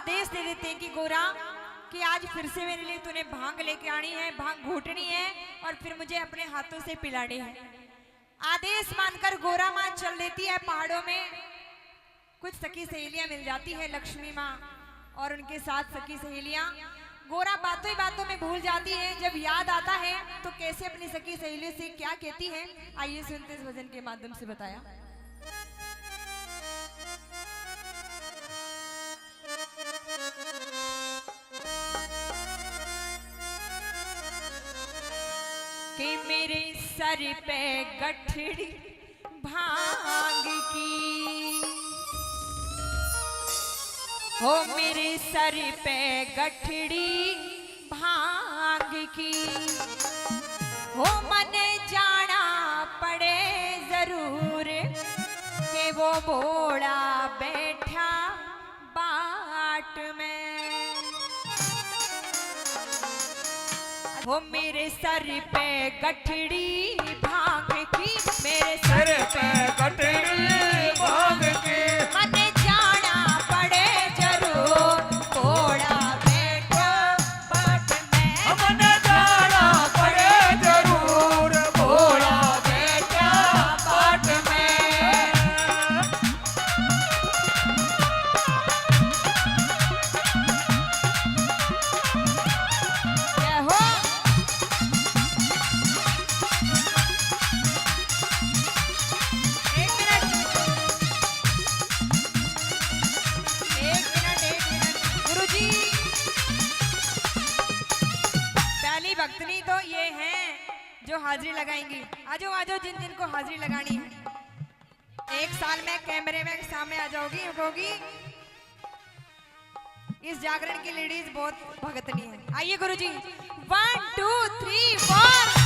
आदेश दे देते हैं कि गोरा कि आज फिर से मेरे लिए तूने भांग लेके आनी है, भांग घूटनी है और फिर मुझे अपने हाथों से पिलानी है। आदेश मानकर गोरा माँ चल देती है पहाड़ों में। कुछ सखी सहेलियां मिल जाती है लक्ष्मी माँ और उनके साथ सखी सहेलियां। गोरा बातों ही बातों में भूल जाती है। जब याद आता है तो कैसे अपनी सखी सहेलियों से क्या कहती है, आइए सुनते इस भजन के माध्यम से बताया। कि मेरे सर पे गठड़ी भांग की, हो मेरे सर पे गठड़ी भांग की, हो मने जाना पड़े जरूर कि वो बोड़ा बैठा बाट में। हो मेरे सर पे गठड़ी भांग की, मेरे सर पे गठड़ी भांग की, मने जाना पड़े जरूर घोड़ा बैठा बाट में। मने जाना पड़े जरूर घोड़ा बैठा बाट में। जय हो। गुरुजी, पहली भक्तनी तो ये हैं जो हाजिरी लगाएंगी। आजो आजो जिन जिन को हाजिरी लगानी है। एक साल में कैमरे में सामने आ जाओगी, होगी। इस जागरण की लेडीज बहुत भगतनी है। आइए गुरुजी, 1 2 3 4।